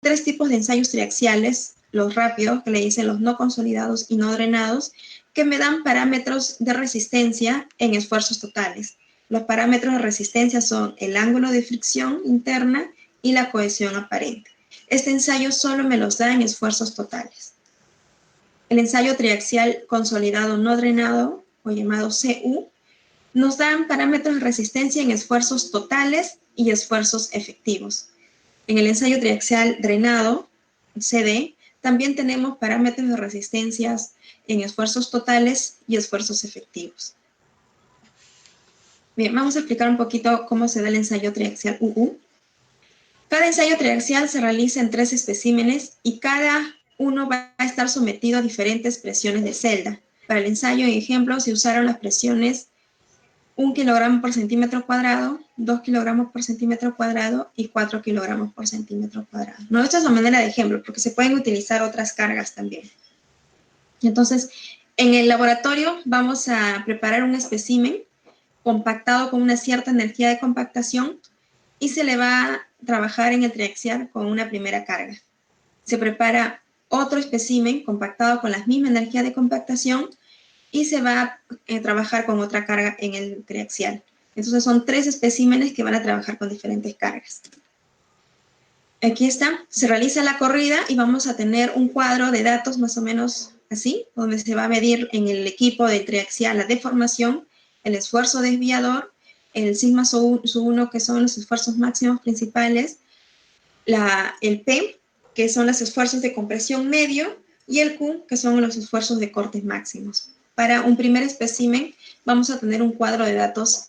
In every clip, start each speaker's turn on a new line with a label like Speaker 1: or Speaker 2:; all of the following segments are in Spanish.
Speaker 1: tres tipos de ensayos triaxiales, los rápidos, que le dicen los no consolidados y no drenados, que me dan parámetros de resistencia en esfuerzos totales. Los parámetros de resistencia son el ángulo de fricción interna y la cohesión aparente. Este ensayo solo me los da en esfuerzos totales. El ensayo triaxial consolidado no drenado, o llamado CU, nos dan parámetros de resistencia en esfuerzos totales y esfuerzos efectivos. En el ensayo triaxial drenado, CD, también tenemos parámetros de resistencias en esfuerzos totales y esfuerzos efectivos. Bien, vamos a explicar un poquito cómo se da el ensayo triaxial UU. Cada ensayo triaxial se realiza en 3 especímenes y cada uno va a estar sometido a diferentes presiones de celda. Para el ensayo, en ejemplo, se usaron las presiones 1 kilogramo por centímetro cuadrado, 2 kilogramos por centímetro cuadrado y 4 kilogramos por centímetro cuadrado. No, esta es la manera de ejemplo, porque se pueden utilizar otras cargas también. Entonces, en el laboratorio vamos a preparar un espécimen compactado con una cierta energía de compactación y se le va a trabajar en el triaxial con una primera carga. Se prepara otro espécimen compactado con la misma energía de compactación y se va a trabajar con otra carga en el triaxial. Entonces son 3 especímenes que van a trabajar con diferentes cargas. Aquí está, se realiza la corrida y vamos a tener un cuadro de datos más o menos así, donde se va a medir en el equipo del triaxial la deformación, el esfuerzo desviador, el sigma sub 1, que son los esfuerzos máximos principales, el P, que son los esfuerzos de compresión medio, y el Q, que son los esfuerzos de cortes máximos. Para un primer espécimen vamos a tener un cuadro de datos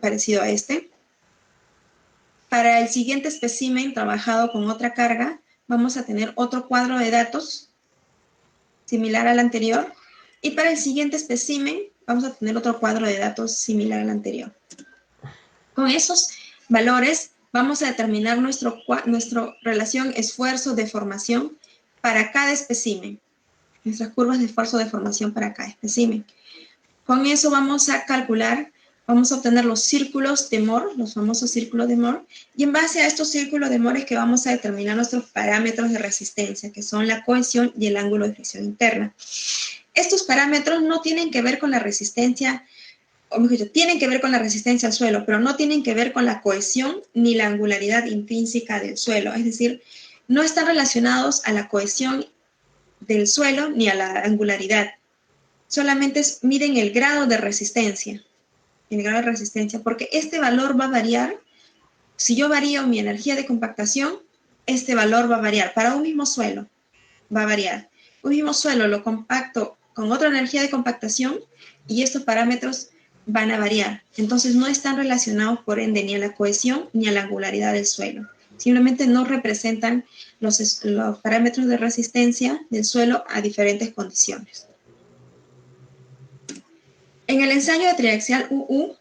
Speaker 1: parecido a este. Para el siguiente espécimen trabajado con otra carga, vamos a tener otro cuadro de datos similar al anterior. Y para el siguiente espécimen vamos a tener otro cuadro de datos similar al anterior. Con esos valores vamos a determinar nuestra relación esfuerzo-deformación para cada espécimen. Nuestras curvas de esfuerzo-deformación para cada espécimen. Con eso vamos a calcular, vamos a obtener los círculos de Moore, los famosos círculos de Moore, y en base a estos círculos de Moore es que vamos a determinar nuestros parámetros de resistencia, que son la cohesión y el ángulo de fricción interna. Estos parámetros no tienen que ver con la resistencia, o mejor dicho, tienen que ver con la resistencia al suelo, pero no tienen que ver con la cohesión ni la angularidad intrínseca del suelo, es decir, no están relacionados a la cohesión del suelo ni a la angularidad. Solamente miden el grado de resistencia, porque este valor va a variar. Si yo varío mi energía de compactación, este valor va a variar. Para un mismo suelo va a variar. Un mismo suelo lo compacto con otra energía de compactación y estos parámetros van a variar. Entonces no están relacionados por ende ni a la cohesión ni a la angularidad del suelo. Simplemente no representan los parámetros de resistencia del suelo a diferentes condiciones. En el ensayo de triaxial CU,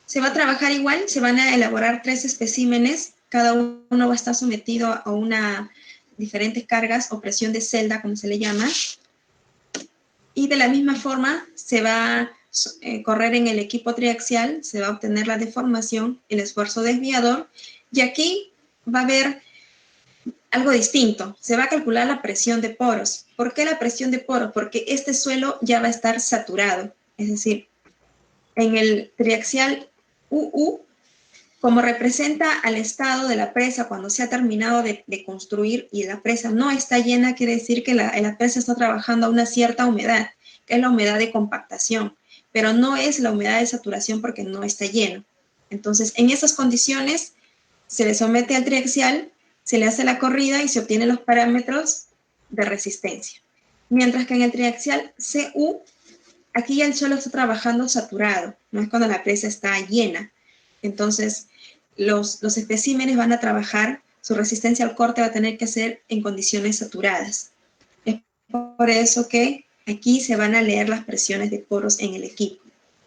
Speaker 1: se va a trabajar igual, se van a elaborar 3 especímenes, cada uno va a estar sometido a diferentes cargas o presión de celda, como se le llama, y de la misma forma se va a correr en el equipo triaxial, se va a obtener la deformación, el esfuerzo desviador, y aquí va a haber algo distinto, se va a calcular la presión de poros. ¿Por qué la presión de poros? Porque este suelo ya va a estar saturado, es decir, en el triaxial UU, como representa al estado de la presa cuando se ha terminado de construir y la presa no está llena, quiere decir que la presa está trabajando a una cierta humedad, que es la humedad de compactación, pero no es la humedad de saturación porque no está lleno. Entonces, en esas condiciones, se le somete al triaxial, se le hace la corrida y se obtienen los parámetros de resistencia. Mientras que en el triaxial CU, aquí ya el suelo está trabajando saturado, no es cuando la presa está llena. Entonces, los especímenes van a trabajar, su resistencia al corte va a tener que ser en condiciones saturadas. Es por eso que aquí se van a leer las presiones de poros en el equipo.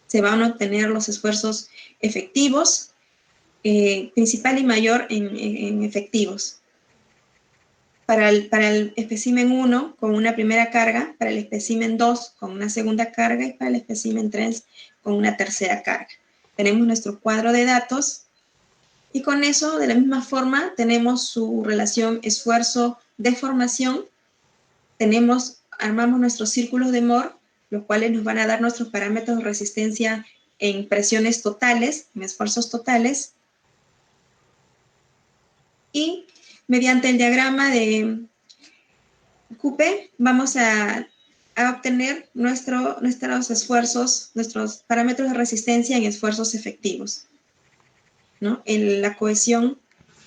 Speaker 1: Se van a obtener los esfuerzos efectivos, principal y mayor en efectivos. Para el espécimen 1 con una primera carga, para el espécimen 2 con una segunda carga y para el espécimen 3 con una tercera carga. Tenemos nuestro cuadro de datos Y con eso, de la misma forma, tenemos su relación esfuerzo-deformación, armamos nuestros círculos de Moore, los cuales nos van a dar nuestros parámetros de resistencia en presiones totales, en esfuerzos totales, y mediante el diagrama de Coupe vamos a obtener nuestros esfuerzos, nuestros parámetros de resistencia en esfuerzos efectivos, ¿no? En la cohesión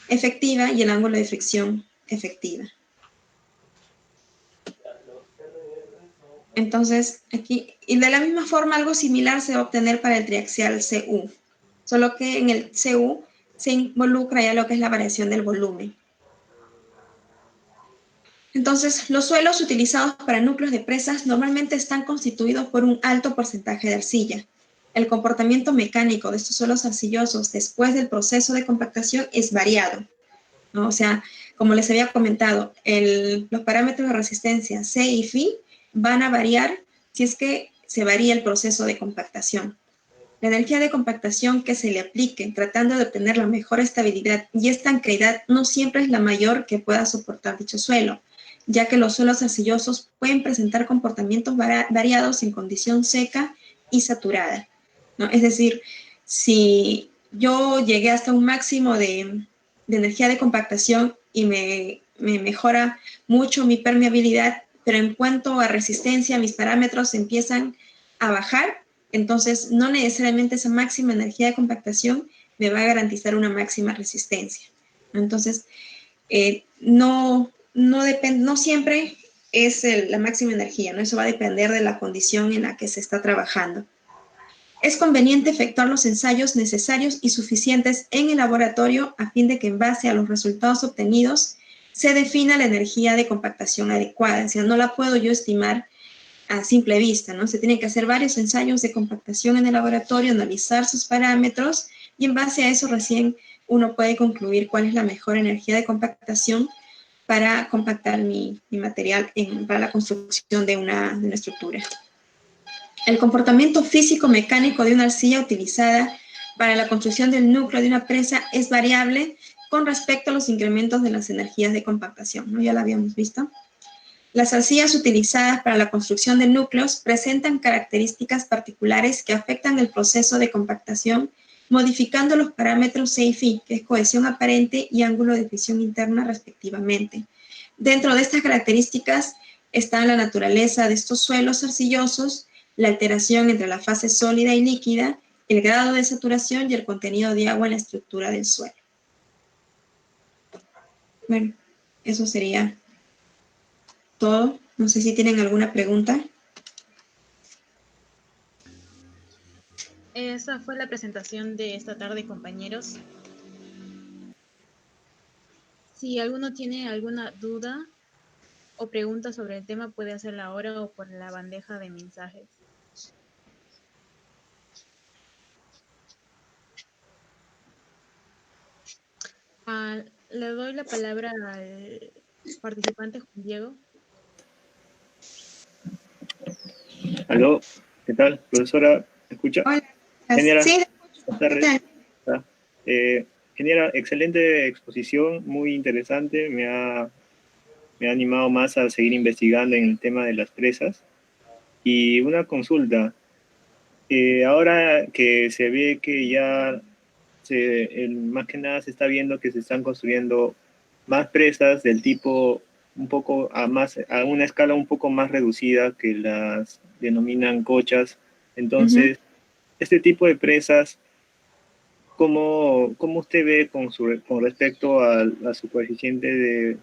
Speaker 1: efectiva y el ángulo de fricción efectiva. Entonces, aquí, y de la misma forma, algo similar se va a obtener para el triaxial CU, solo que en el CU se involucra ya lo que es la variación del volumen. Entonces, los suelos utilizados para núcleos de presas normalmente están constituidos por un alto porcentaje de arcilla. El comportamiento mecánico de estos suelos arcillosos después del proceso de compactación es variado, ¿no? O sea, como les había comentado, los parámetros de resistencia C y Φ van a variar si es que se varía el proceso de compactación. La energía de compactación que se le aplique tratando de obtener la mejor estabilidad y estanqueidad no siempre es la mayor que pueda soportar dicho suelo, ya que los suelos arcillosos pueden presentar comportamientos variados en condición seca y saturada, ¿no? Es decir, si yo llegué hasta un máximo de energía de compactación y me mejora mucho mi permeabilidad, pero en cuanto a resistencia, mis parámetros empiezan a bajar, entonces no necesariamente esa máxima energía de compactación me va a garantizar una máxima resistencia. Entonces, no siempre es la máxima energía, ¿no? Eso va a depender de la condición en la que se está trabajando. Es conveniente efectuar los ensayos necesarios y suficientes en el laboratorio a fin de que en base a los resultados obtenidos se defina la energía de compactación adecuada. O sea, no la puedo yo estimar a simple vista, ¿no? Se tienen que hacer varios ensayos de compactación en el laboratorio, analizar sus parámetros y en base a eso recién uno puede concluir cuál es la mejor energía de compactación para compactar mi material para la construcción de una estructura. El comportamiento físico-mecánico de una arcilla utilizada para la construcción del núcleo de una presa es variable con respecto a los incrementos de las energías de compactación, ¿no? Ya la habíamos visto. Las arcillas utilizadas para la construcción de núcleos presentan características particulares que afectan el proceso de compactación, modificando los parámetros C y Φ, que es cohesión aparente y ángulo de fricción interna respectivamente. Dentro de estas características están la naturaleza de estos suelos arcillosos, la alteración entre la fase sólida y líquida, el grado de saturación y el contenido de agua en la estructura del suelo. Bueno, eso sería todo. No sé si tienen alguna pregunta.
Speaker 2: Esa fue la presentación de esta tarde, compañeros. Si alguno tiene alguna duda o pregunta sobre el tema, puede hacerla ahora o por la bandeja de mensajes. Le doy la palabra al participante Juan Diego.
Speaker 3: Aló, ¿qué tal, profesora? ¿Me escucha?
Speaker 1: Hola.
Speaker 3: Genial.
Speaker 1: Sí,
Speaker 3: ¿Qué tal? Genial, excelente exposición, muy interesante. Me ha animado más a seguir investigando en el tema de las presas. Y una consulta. Ahora que se ve que ya más que nada se está viendo que se están construyendo más presas del tipo un poco a una escala un poco más reducida que las denominan cochas. Entonces, este tipo de presas, ¿cómo usted ve con respecto a su coeficiente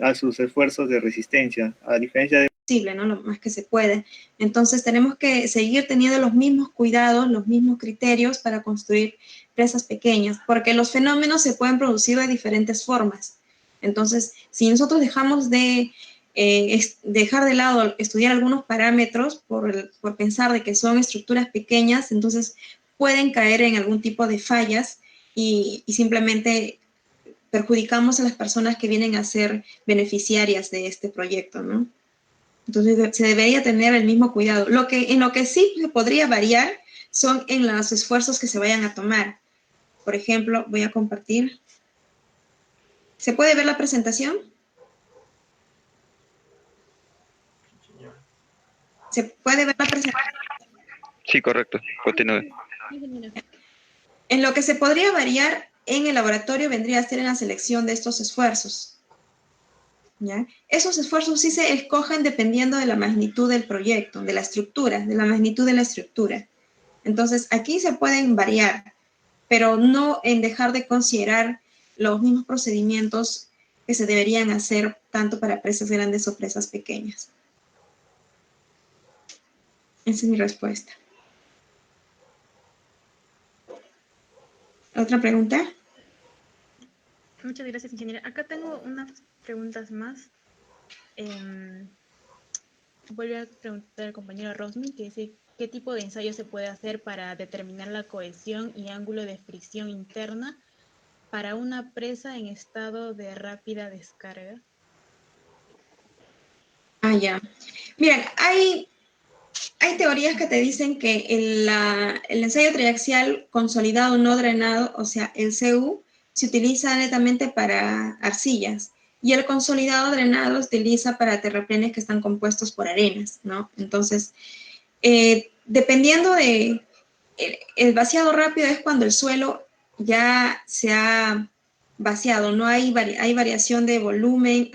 Speaker 3: a sus esfuerzos de resistencia? A diferencia de
Speaker 1: posible, ¿no? Lo más que se puede. Entonces tenemos que seguir teniendo los mismos cuidados, los mismos criterios para construir presas pequeñas, porque los fenómenos se pueden producir de diferentes formas. Entonces, si nosotros dejamos de dejar de lado estudiar algunos parámetros por pensar de que son estructuras pequeñas, entonces pueden caer en algún tipo de fallas y simplemente perjudicamos a las personas que vienen a ser beneficiarias de este proyecto, ¿no? Entonces se debería tener el mismo cuidado. En lo que sí se podría variar son en los esfuerzos que se vayan a tomar. Por ejemplo, voy a compartir. ¿Se puede ver la presentación? ¿Se puede ver la presentación?
Speaker 4: Sí, correcto. Continúe.
Speaker 2: Sí, señora.
Speaker 1: En lo que se podría variar en el laboratorio vendría a ser en la selección de estos esfuerzos. ¿Ya? Esos esfuerzos sí se escogen dependiendo de la magnitud del proyecto, de la estructura, de la magnitud de la estructura. Entonces, aquí se pueden variar, pero no en dejar de considerar los mismos procedimientos que se deberían hacer tanto para presas grandes o presas pequeñas. Esa es mi respuesta. ¿Otra pregunta?
Speaker 2: Muchas gracias, ingeniera. Acá tengo unas preguntas más. Vuelvo a preguntar al compañero Rosmi, que dice, ¿qué tipo de ensayo se puede hacer para determinar la cohesión y ángulo de fricción interna para una presa en estado de rápida descarga?
Speaker 1: Ah, ya. Miren, hay teorías que te dicen que el ensayo triaxial consolidado no drenado, o sea, el CU, se utiliza netamente para arcillas y el consolidado drenado se utiliza para terraplenes que están compuestos por arenas, ¿no? Entonces, dependiendo de... El vaciado rápido es cuando el suelo ya se ha vaciado, no hay, hay variación de volumen,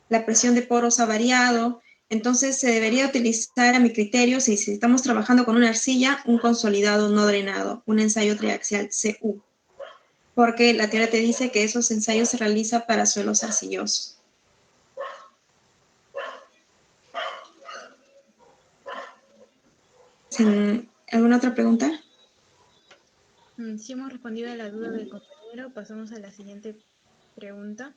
Speaker 1: la presión de poros ha variado, entonces se debería utilizar, a mi criterio, si estamos trabajando con una arcilla, un consolidado no drenado, un ensayo triaxial CU, porque la teoría te dice que esos ensayos se realizan para suelos arcillosos. ¿Alguna otra pregunta?
Speaker 2: Si hemos respondido a la duda del compañero, pasamos a la siguiente pregunta.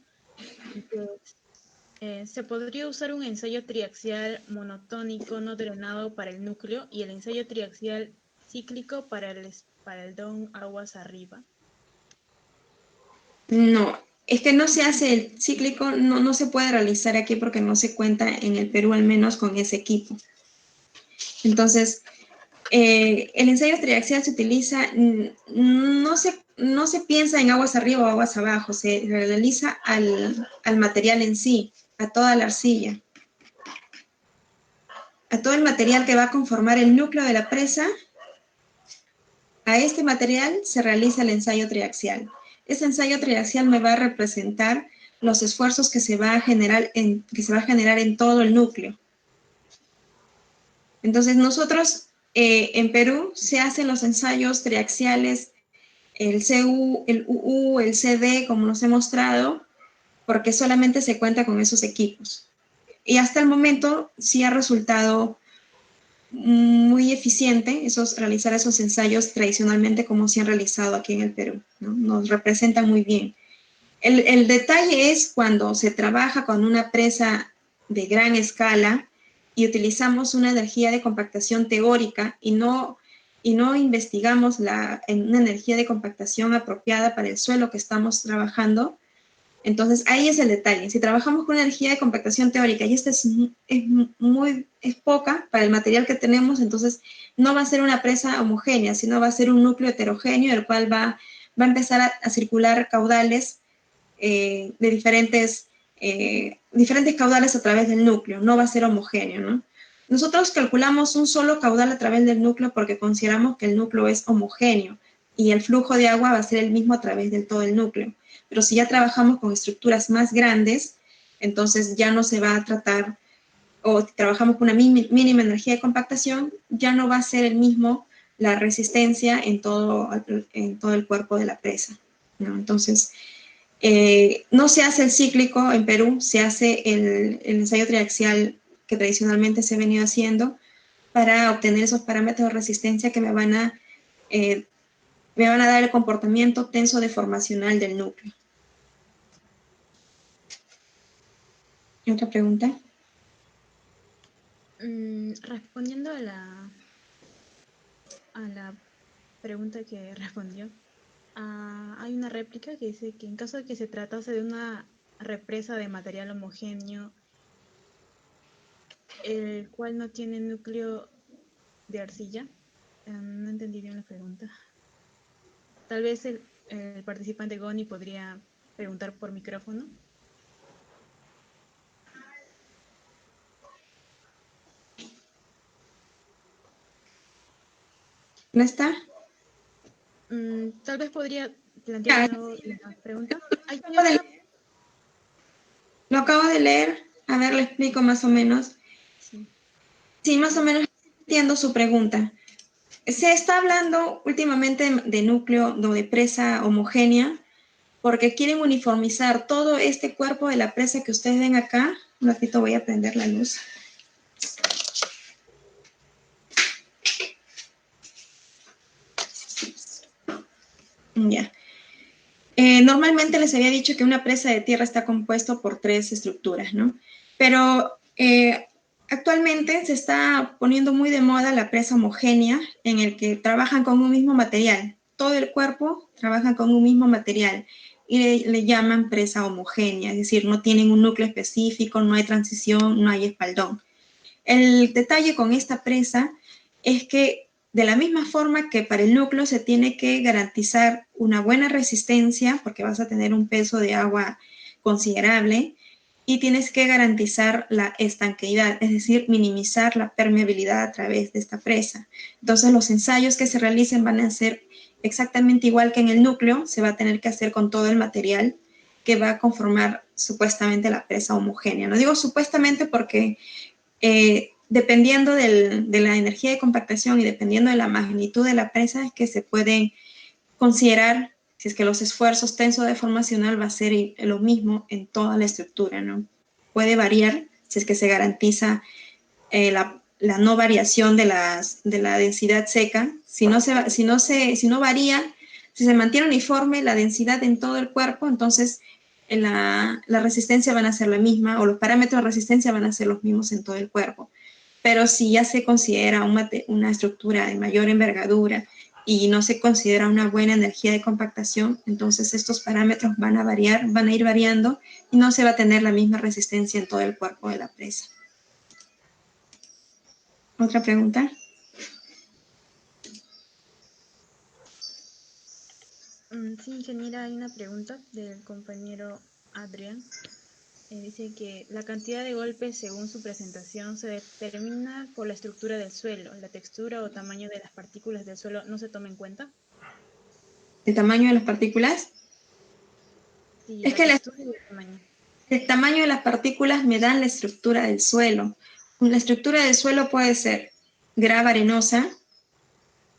Speaker 2: ¿Se podría usar un ensayo triaxial monotónico no drenado para el núcleo y el ensayo triaxial cíclico para el espaldón aguas arriba?
Speaker 1: No, es que no se hace el cíclico, no se puede realizar aquí porque no se cuenta en el Perú al menos con ese equipo. Entonces, el ensayo triaxial se utiliza, no se piensa en aguas arriba o aguas abajo, se realiza al material en sí, a toda la arcilla, a todo el material que va a conformar el núcleo de la presa. A este material se realiza el ensayo triaxial. Este ensayo triaxial me va a representar los esfuerzos que se va a generar en todo el núcleo. Entonces, nosotros en Perú se hacen los ensayos triaxiales, el CU, el UU, el CD, como nos he mostrado, porque solamente se cuenta con esos equipos. Y hasta el momento sí ha resultado muy eficiente realizar esos ensayos tradicionalmente como se han realizado aquí en el Perú, ¿no? Nos representan muy bien. El detalle es cuando se trabaja con una presa de gran escala y utilizamos una energía de compactación teórica y no investigamos una energía de compactación apropiada para el suelo que estamos trabajando. Entonces, ahí es el detalle. Si trabajamos con una energía de compactación teórica y esta es poca para el material que tenemos, entonces no va a ser una presa homogénea, sino va a ser un núcleo heterogéneo, el cual va a empezar a circular caudales de diferentes caudales a través del núcleo, no va a ser homogéneo, ¿no? Nosotros calculamos un solo caudal a través del núcleo porque consideramos que el núcleo es homogéneo y el flujo de agua va a ser el mismo a través de todo el núcleo. Pero si ya trabajamos con estructuras más grandes, entonces ya no se va a tratar, o trabajamos con una mínima energía de compactación, ya no va a ser el mismo la resistencia en todo el cuerpo de la presa, ¿no? Entonces, no se hace el cíclico en Perú, se hace el ensayo triaxial que tradicionalmente se ha venido haciendo para obtener esos parámetros de resistencia que me van a dar el comportamiento tenso deformacional del núcleo. ¿Otra pregunta?
Speaker 2: Respondiendo a la pregunta que respondió, hay una réplica que dice que en caso de que se tratase de una represa de material homogéneo, el cual no tiene núcleo de arcilla. No entendí bien la pregunta. Tal vez el participante Goni podría preguntar por micrófono.
Speaker 1: ¿No está?
Speaker 2: Tal vez podría plantear
Speaker 1: Ya,
Speaker 2: de nuevo la pregunta. Hay
Speaker 1: acabo de-
Speaker 2: otra.
Speaker 1: lo acabo de leer. A ver, le explico más o menos.
Speaker 2: Sí.
Speaker 1: Sí, más o menos entiendo su pregunta. Se está hablando últimamente de núcleo de presa homogénea porque quieren uniformizar todo este cuerpo de la presa que ustedes ven acá. Un ratito voy a prender la luz. Ya. Normalmente les había dicho que una presa de tierra está compuesto por 3 estructuras, ¿no? Pero actualmente se está poniendo muy de moda la presa homogénea en el que trabajan con un mismo material. Todo el cuerpo trabaja con un mismo material y le llaman presa homogénea, es decir, no tienen un núcleo específico, no hay transición, no hay espaldón. El detalle con esta presa es que de la misma forma que para el núcleo se tiene que garantizar una buena resistencia, porque vas a tener un peso de agua considerable, y tienes que garantizar la estanqueidad, es decir, minimizar la permeabilidad a través de esta presa. Entonces los ensayos que se realicen van a ser exactamente igual que en el núcleo, se va a tener que hacer con todo el material que va a conformar supuestamente la presa homogénea. No digo supuestamente porque dependiendo de la energía de compactación y dependiendo de la magnitud de la presa, es que se pueden considerar si es que los esfuerzos tenso-deformacional va a ser lo mismo en toda la estructura, ¿no? Puede variar si es que se garantiza la no variación de la densidad seca. Si no varía, si se mantiene uniforme la densidad en todo el cuerpo, entonces la resistencia van a ser la misma o los parámetros de resistencia van a ser los mismos en todo el cuerpo. Pero si ya se considera una estructura de mayor envergadura y no se considera una buena energía de compactación, entonces estos parámetros van a variar, van a ir variando y no se va a tener la misma resistencia en todo el cuerpo de la presa. ¿Otra pregunta?
Speaker 2: Sí, ingeniera, hay una pregunta del compañero Adrián. Dice que la cantidad de golpes según su presentación se determina por la estructura del suelo. La textura o tamaño de las partículas del suelo no se toma en cuenta.
Speaker 1: ¿El tamaño de las partículas?
Speaker 2: Sí,
Speaker 1: Es
Speaker 2: la
Speaker 1: que
Speaker 2: textura y el tamaño.
Speaker 1: el tamaño de las partículas me dan la estructura del suelo. La estructura del suelo puede ser grava arenosa,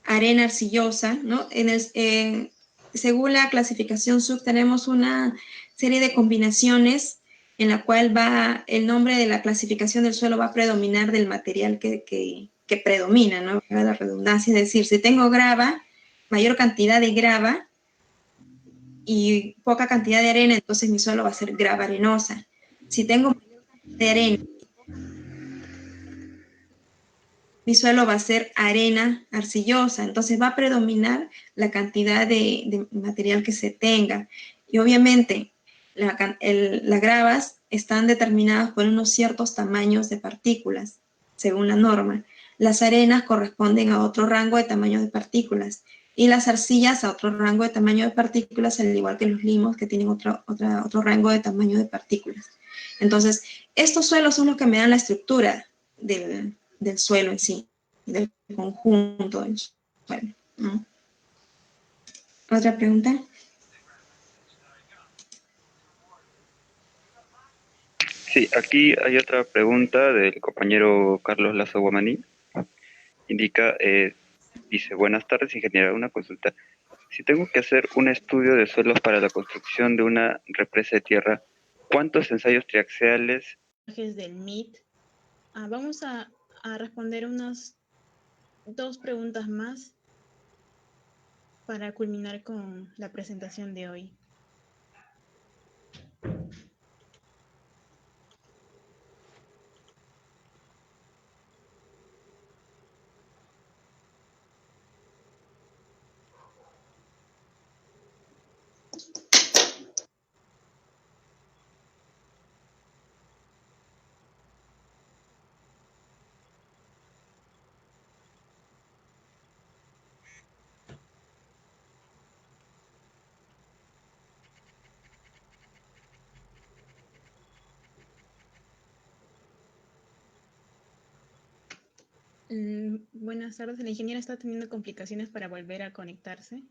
Speaker 1: arena arcillosa, ¿no? Según la clasificación SUC tenemos una serie de combinaciones en la cual el nombre de la clasificación del suelo va a predominar del material que predomina, ¿no? La redundancia, es decir, si tengo grava, mayor cantidad de grava y poca cantidad de arena, entonces mi suelo va a ser grava arenosa. Si tengo de arena, mi suelo va a ser arena arcillosa, entonces va a predominar la cantidad de material que se tenga. Y obviamente las gravas están determinadas por unos ciertos tamaños de partículas, según la norma. Las arenas corresponden a otro rango de tamaño de partículas y las arcillas a otro rango de tamaño de partículas, al igual que los limos que tienen otro rango de tamaño de partículas. Entonces, estos suelos son los que me dan la estructura del suelo en sí, del conjunto del suelo, ¿no? ¿Otra pregunta?
Speaker 4: Sí, aquí hay otra pregunta del compañero Carlos Lazo Guamaní. Indica, dice, buenas tardes, ingeniera, una consulta. Si tengo que hacer un estudio de suelos para la construcción de una represa de tierra, ¿cuántos ensayos triaxiales?
Speaker 2: Del MIT. Vamos a responder unas 2 preguntas más para culminar con la presentación de hoy. Buenas tardes. La ingeniera está teniendo complicaciones para volver a conectarse.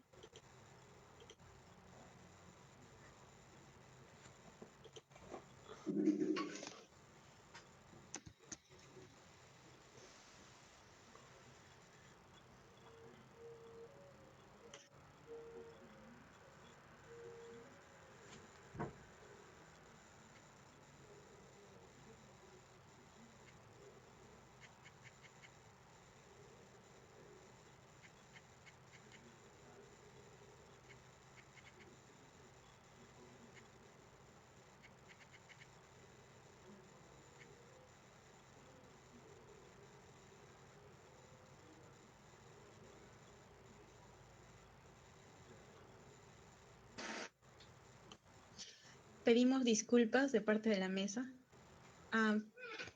Speaker 2: Pedimos disculpas de parte de la mesa.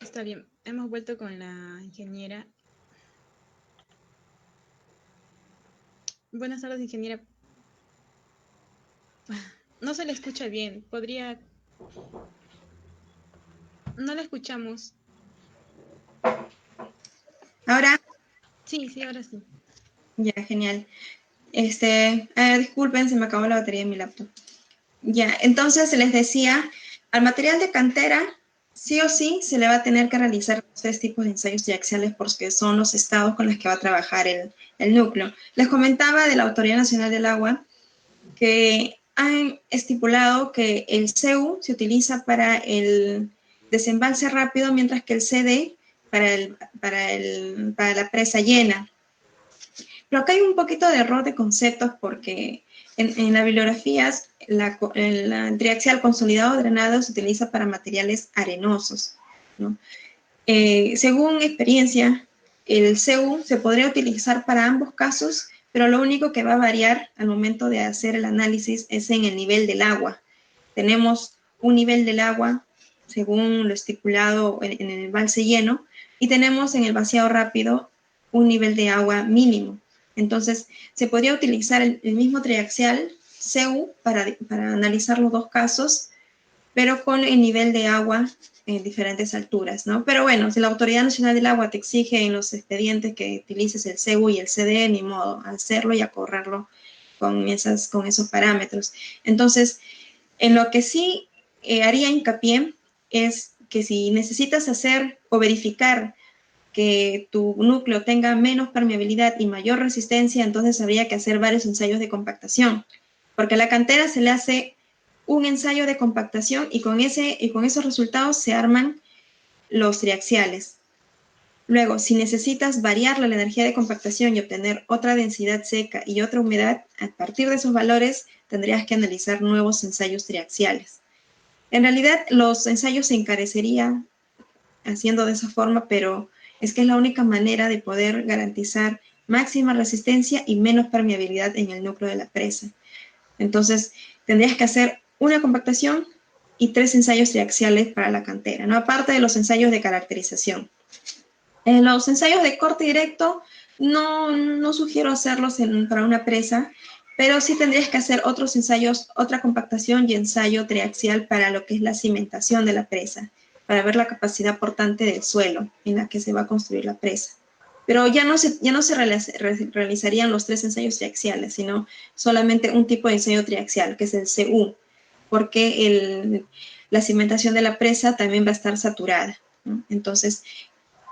Speaker 2: Está bien, hemos vuelto con la ingeniera. Buenas tardes, ingeniera. No se le escucha bien. No la escuchamos.
Speaker 1: Ahora,
Speaker 2: Sí, ahora sí.
Speaker 1: ya, genial. Disculpen, se me acabó la batería de mi laptop. Ya, entonces les decía, al material de cantera, sí o sí se le va a tener que realizar 3 tipos de ensayos triaxiales porque son los estados con los que va a trabajar el núcleo. Les comentaba de la Autoridad Nacional del Agua que han estipulado que el CU se utiliza para el desembalse rápido, mientras que el CD para la presa llena. Pero acá hay un poquito de error de conceptos porque en la bibliografía el triaxial consolidado drenado se utiliza para materiales arenosos, ¿no? Según experiencia, el CU se podría utilizar para ambos casos, pero lo único que va a variar al momento de hacer el análisis es en el nivel del agua. Tenemos un nivel del agua, según lo estipulado en el embalse lleno, y tenemos en el vaciado rápido un nivel de agua mínimo. Entonces, se podría utilizar el mismo triaxial CU para analizar los dos casos, pero con el nivel de agua en diferentes alturas, ¿no? Pero bueno, si la Autoridad Nacional del Agua te exige en los expedientes que utilices el CU y el CD, ni modo, hacerlo y a correrlo con esos parámetros. Entonces, en lo que sí haría hincapié es que si necesitas hacer o verificar que tu núcleo tenga menos permeabilidad y mayor resistencia, entonces habría que hacer varios ensayos de compactación, porque a la cantera se le hace un ensayo de compactación y con esos resultados se arman los triaxiales. Luego, si necesitas variarle la energía de compactación y obtener otra densidad seca y otra humedad, a partir de esos valores tendrías que analizar nuevos ensayos triaxiales. En realidad, los ensayos se encarecerían haciendo de esa forma, pero es que es la única manera de poder garantizar máxima resistencia y menos permeabilidad en el núcleo de la presa. Entonces, tendrías que hacer una compactación y 3 ensayos triaxiales para la cantera, ¿no? Aparte de los ensayos de caracterización. En los ensayos de corte directo, no sugiero hacerlos para una presa, pero sí tendrías que hacer otros ensayos, otra compactación y ensayo triaxial para lo que es la cimentación de la presa, para ver la capacidad portante del suelo en la que se va a construir la presa. Pero ya no se realizarían los 3 ensayos triaxiales, sino solamente un tipo de ensayo triaxial, que es el CU, porque la cimentación de la presa también va a estar saturada, ¿no? Entonces,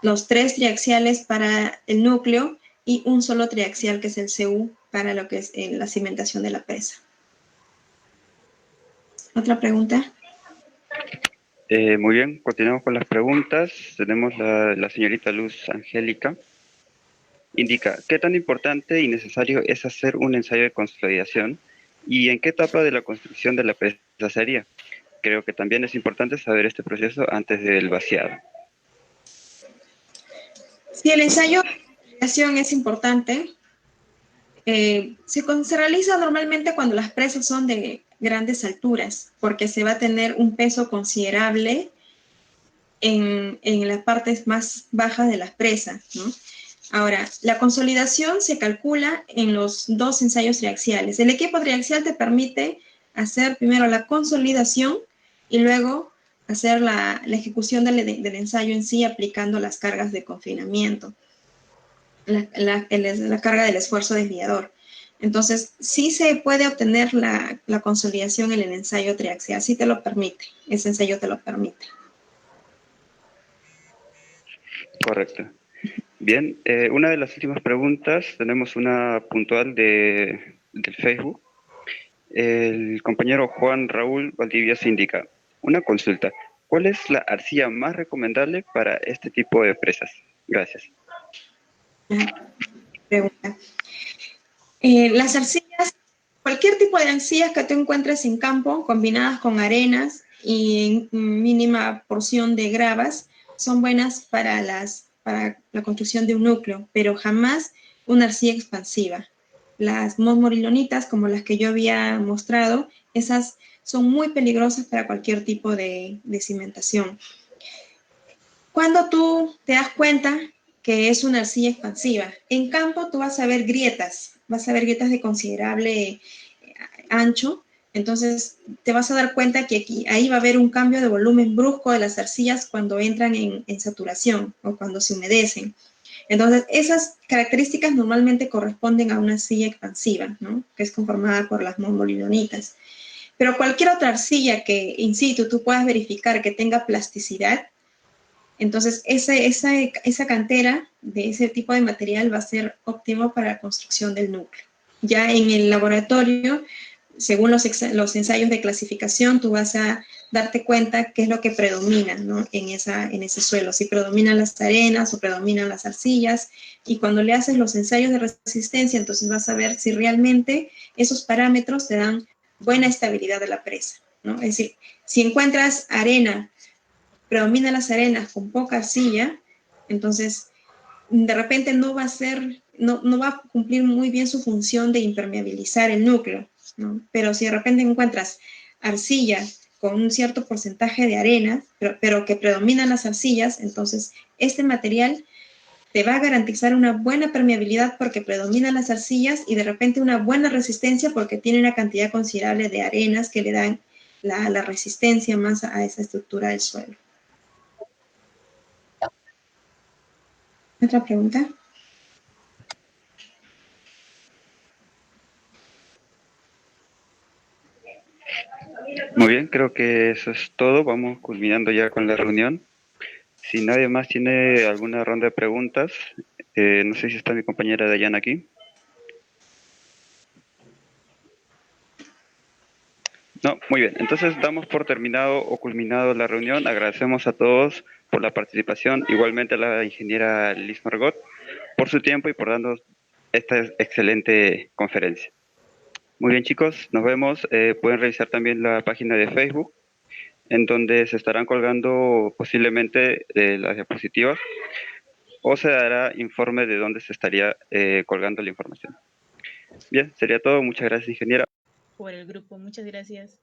Speaker 1: los 3 triaxiales para el núcleo y un solo triaxial, que es el CU, para lo que es la cimentación de la presa. ¿Otra pregunta?
Speaker 4: Muy bien, continuamos con las preguntas. Tenemos la señorita Luz Angélica. Indica, ¿qué tan importante y necesario es hacer un ensayo de consolidación y en qué etapa de la construcción de la presa sería? Creo que también es importante saber este proceso antes del vaciado.
Speaker 1: Sí, el ensayo de consolidación es importante. Se realiza normalmente cuando las presas son de grandes alturas, porque se va a tener un peso considerable en las partes más bajas de las presas, ¿no? Ahora, la consolidación se calcula en los 2 ensayos triaxiales. El equipo triaxial te permite hacer primero la consolidación y luego hacer la ejecución del ensayo en sí aplicando las cargas de confinamiento. la carga del esfuerzo desviador. Entonces, sí se puede obtener la consolidación en el ensayo triaxial, sí te lo permite, ese ensayo te lo permite.
Speaker 4: Correcto. Bien, una de las últimas preguntas, tenemos una puntual del Facebook. El compañero Juan Raúl Valdivia se indica, una consulta, ¿cuál es la arcilla más recomendable para este tipo de presas? Gracias.
Speaker 1: Pregunta. Las arcillas, cualquier tipo de arcillas que tú encuentres en campo, combinadas con arenas y en mínima porción de gravas, son buenas para la construcción de un núcleo, pero jamás una arcilla expansiva. Las mosmorilonitas, como las que yo había mostrado, esas son muy peligrosas para cualquier tipo de cimentación. Cuando tú te das cuenta que es una arcilla expansiva, en campo tú vas a ver grietas de considerable ancho, entonces te vas a dar cuenta que ahí va a haber un cambio de volumen brusco de las arcillas cuando entran en saturación o cuando se humedecen. Entonces, esas características normalmente corresponden a una arcilla expansiva, ¿no? Que es conformada por las mosmorilonitas. Pero cualquier otra arcilla que in situ tú puedas verificar que tenga plasticidad, entonces esa cantera de ese tipo de material va a ser óptimo para la construcción del núcleo. Ya en el laboratorio, según los ensayos de clasificación, tú vas a darte cuenta qué es lo que predomina, ¿no? en ese suelo, si predominan las arenas o predominan las arcillas, y cuando le haces los ensayos de resistencia, entonces vas a ver si realmente esos parámetros te dan buena estabilidad de la presa, ¿no? Es decir, si encuentras arena, predominan las arenas con poca arcilla, entonces de repente no va a cumplir muy bien su función de impermeabilizar el núcleo, ¿no? Pero si de repente encuentras arcilla con un cierto porcentaje de arena, pero que predominan las arcillas, entonces este material te va a garantizar una buena permeabilidad porque predominan las arcillas y de repente una buena resistencia porque tiene una cantidad considerable de arenas que le dan la resistencia más a esa estructura del suelo. ¿Otra pregunta?
Speaker 4: Muy bien, creo que eso es todo. Vamos culminando ya con la reunión. Si nadie más tiene alguna ronda de preguntas, no sé si está mi compañera Dayana aquí. No, muy bien. Entonces damos por terminado o culminado la reunión. Agradecemos a todos por la participación, igualmente a la ingeniera Liz Margot por su tiempo y por darnos esta excelente conferencia. Muy bien, chicos, nos vemos. Pueden revisar también la página de Facebook, en donde se estarán colgando posiblemente las diapositivas o se dará informe de dónde se estaría colgando la información. Bien, sería todo. Muchas gracias, ingeniera.
Speaker 2: Por el grupo. Muchas gracias.